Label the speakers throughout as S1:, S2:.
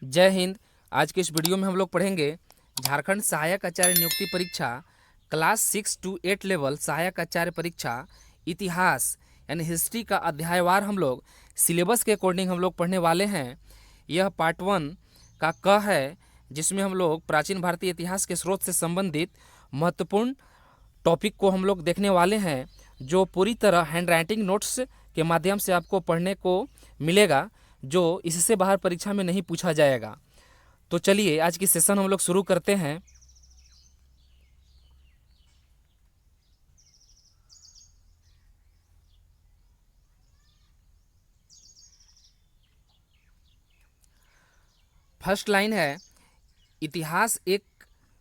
S1: जय हिंद। आज के इस वीडियो में हम लोग पढ़ेंगे झारखंड सहायक आचार्य नियुक्ति परीक्षा क्लास 6 to 8 लेवल सहायक आचार्य परीक्षा इतिहास यानी हिस्ट्री का अध्यायवार हम लोग सिलेबस के अकॉर्डिंग हम लोग पढ़ने वाले हैं। यह पार्ट 1 का क है, जिसमें हम लोग प्राचीन भारतीय इतिहास के स्रोत से संबंधित महत्वपूर्ण टॉपिक को हम लोग देखने वाले हैं, जो पूरी तरह हैंड राइटिंग नोट्स के माध्यम से आपको पढ़ने को मिलेगा, जो इससे बाहर परीक्षा में नहीं पूछा जाएगा। तो चलिए आज की सेशन हम लोग शुरू करते हैं। फर्स्ट लाइन है, इतिहास एक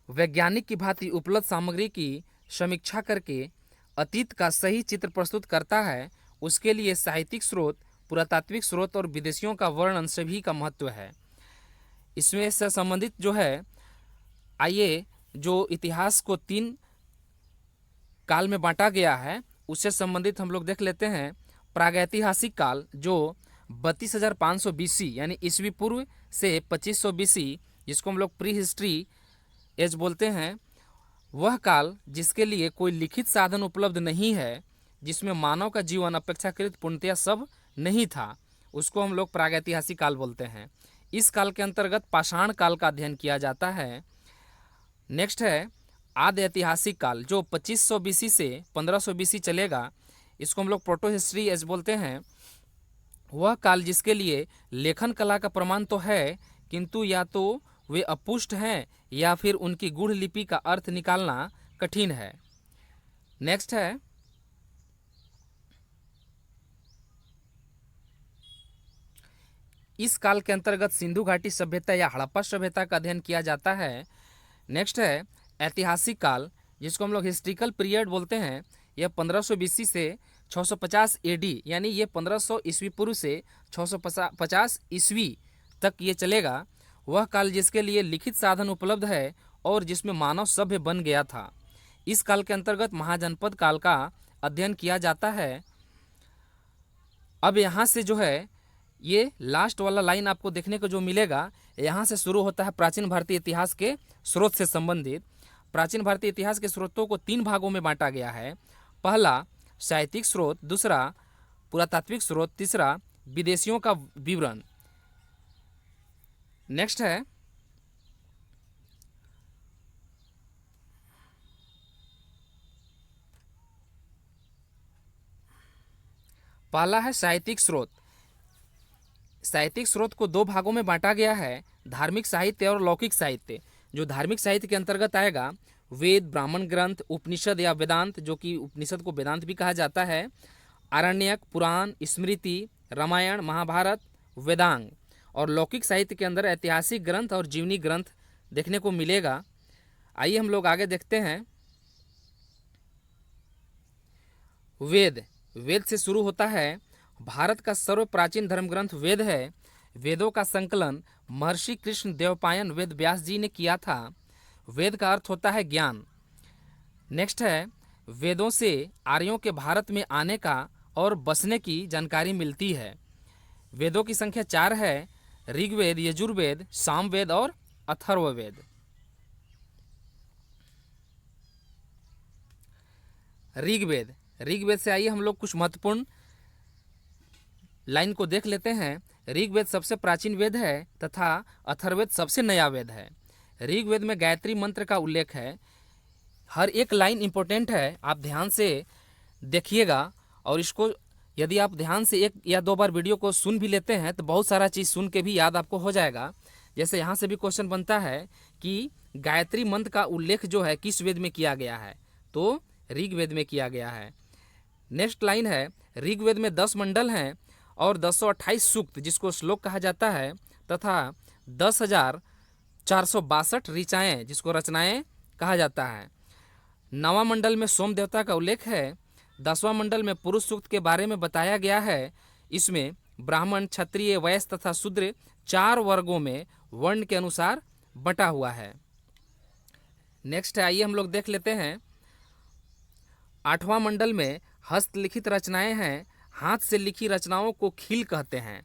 S1: वैज्ञानिक की भांति उपलब्ध सामग्री की समीक्षा करके अतीत का सही चित्र प्रस्तुत करता है। उसके लिए साहित्यिक स्रोत, पुरातात्विक स्रोत और विदेशियों का वर्णन सभी का महत्व है। इसमें से संबंधित जो है, आइए जो इतिहास को 3 काल में बांटा गया है उससे संबंधित हम लोग देख लेते हैं। प्रागैतिहासिक काल जो 32,500 BC यानी ईस्वी पूर्व से 2500 BC, जिसको हम लोग प्री हिस्ट्री एज बोलते हैं, वह काल जिसके लिए कोई लिखित साधन उपलब्ध नहीं है, जिसमें मानव का जीवन अपेक्षाकृत पूर्णतया सब नहीं था, उसको हम लोग प्रागैतिहासिक काल बोलते हैं। इस काल के अंतर्गत पाषाण काल का अध्ययन किया जाता है। नेक्स्ट है आदि ऐतिहासिक काल जो 2500 BC से 1500 BC चलेगा, इसको हम लोग प्रोटो हिस्ट्री एज बोलते हैं। वह काल जिसके लिए लेखन कला का प्रमाण तो है, किंतु या तो वे अपुष्ट हैं या फिर उनकी गूढ़ लिपि का अर्थ निकालना कठिन है। नेक्स्ट है इस काल के अंतर्गत सिंधु घाटी सभ्यता या हड़प्पा सभ्यता का अध्ययन किया जाता है। नेक्स्ट है ऐतिहासिक काल, जिसको हम लोग हिस्ट्रिकल पीरियड बोलते हैं। यह 1500 BC से 650 AD यानी ये 1500 ईस्वी पूर्व से 650 ईस्वी तक ये चलेगा। वह काल जिसके लिए लिखित साधन उपलब्ध है और जिसमें मानव सभ्य बन गया था। इस काल के अंतर्गत महाजनपद काल का अध्ययन किया जाता है। अब यहाँ से जो है, ये लास्ट वाला लाइन आपको देखने को जो मिलेगा, यहाँ से शुरू होता है प्राचीन भारतीय इतिहास के स्रोत से संबंधित। प्राचीन भारतीय इतिहास के स्रोतों को 3 भागों में बांटा गया है। पहला साहित्यिक स्रोत, दूसरा पुरातात्विक स्रोत, तीसरा विदेशियों का विवरण। नेक्स्ट है पहला है साहित्यिक स्रोत। साहित्यिक स्रोत को 2 भागों में बांटा गया है, धार्मिक साहित्य और लौकिक साहित्य। जो धार्मिक साहित्य के अंतर्गत आएगा वेद, ब्राह्मण ग्रंथ, उपनिषद या वेदांत, जो कि उपनिषद को वेदांत भी कहा जाता है, आरण्यक, पुराण, स्मृति, रामायण, महाभारत, वेदांग। और लौकिक साहित्य के अंदर ऐतिहासिक ग्रंथ और जीवनी ग्रंथ देखने को मिलेगा। आइए हम लोग आगे देखते हैं। वेद, वेद से शुरू होता है। भारत का सर्व प्राचीन धर्म ग्रंथ वेद है। वेदों का संकलन महर्षि कृष्ण देवपायन वेद व्यास जी ने किया था। वेद का अर्थ होता है ज्ञान। नेक्स्ट है वेदों से आर्यों के भारत में आने का और बसने की जानकारी मिलती है। वेदों की संख्या 4 है, ऋग्वेद, यजुर्वेद, सामवेद और अथर्ववेद। ऋग्वेद, ऋग्वेद से आइए हम लोग कुछ महत्वपूर्ण लाइन को देख लेते हैं। ऋग्वेद सबसे प्राचीन वेद है तथा अथर्ववेद सबसे नया वेद है। ऋग्वेद में गायत्री मंत्र का उल्लेख है। हर एक लाइन इंपॉर्टेंट है, आप ध्यान से देखिएगा। और इसको यदि आप ध्यान से 1 या 2 बार वीडियो को सुन भी लेते हैं तो बहुत सारा चीज़ सुन के भी याद आपको हो जाएगा। जैसे यहाँ से भी क्वेश्चन बनता है कि गायत्री मंत्र का उल्लेख जो है किस वेद में किया गया है, तो ऋग्वेद में किया गया है। नेक्स्ट लाइन है ऋग्वेद में 10 मंडल हैं और 1028 सूक्त, जिसको श्लोक कहा जाता है, तथा 10,462 ऋचाएँ, जिसको रचनाएं कहा जाता है। 9वां मंडल में सोम देवता का उल्लेख है। 10वां मंडल में पुरुष सूक्त के बारे में बताया गया है। इसमें ब्राह्मण, क्षत्रिय, वैश्य तथा शूद्र 4 वर्गों में वर्ण के अनुसार बटा हुआ है। नेक्स्ट आइए हम लोग देख लेते हैं। 8वां मंडल में हस्तलिखित रचनाएं हैं। हाथ से लिखी रचनाओं को खील कहते हैं।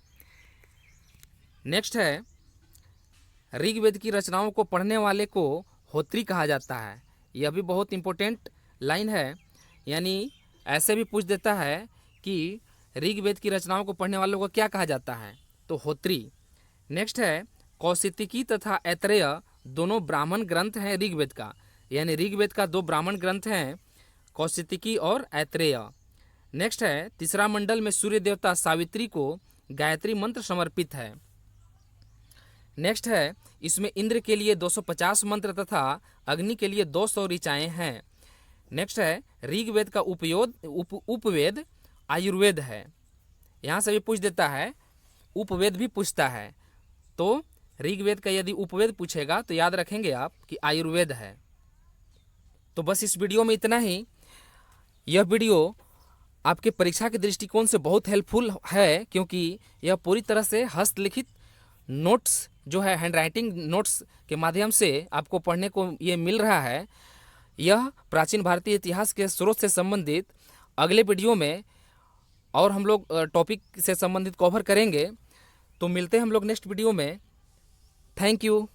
S1: नेक्स्ट है ऋग्वेद की रचनाओं को पढ़ने वाले को होत्री कहा जाता है। यह भी बहुत इंपॉर्टेंट लाइन है, यानी ऐसे भी पूछ देता है कि ऋग्वेद की रचनाओं को पढ़ने वालों को क्या कहा जाता है, तो होत्री। नेक्स्ट है कौशितिकी तथा ऐत्रेय दोनों ब्राह्मण ग्रंथ हैं ऋग्वेद का, यानी ऋग्वेद का दो ब्राह्मण ग्रंथ हैं, कौशितिकी और ऐत्रेय। नेक्स्ट है तीसरा मंडल में सूर्य देवता सावित्री को गायत्री मंत्र समर्पित है। नेक्स्ट है इसमें इंद्र के लिए 250 मंत्र तथा अग्नि के लिए 200 ऋचाएँ हैं। नेक्स्ट है ऋग्वेद का उपवेद आयुर्वेद है। यहाँ से भी पूछ देता है, उपवेद भी पूछता है, तो ऋग्वेद का यदि उपवेद पूछेगा तो याद रखेंगे आप कि आयुर्वेद है। तो बस इस वीडियो में इतना ही। यह वीडियो आपके परीक्षा के दृष्टिकोण से बहुत हेल्पफुल है, क्योंकि यह पूरी तरह से हस्तलिखित नोट्स जो है, हैंडराइटिंग नोट्स के माध्यम से आपको पढ़ने को ये मिल रहा है। यह प्राचीन भारतीय इतिहास के स्रोत से संबंधित अगले वीडियो में और हम लोग टॉपिक से संबंधित कवर करेंगे। तो मिलते हैं हम लोग नेक्स्ट वीडियो में। Thank you.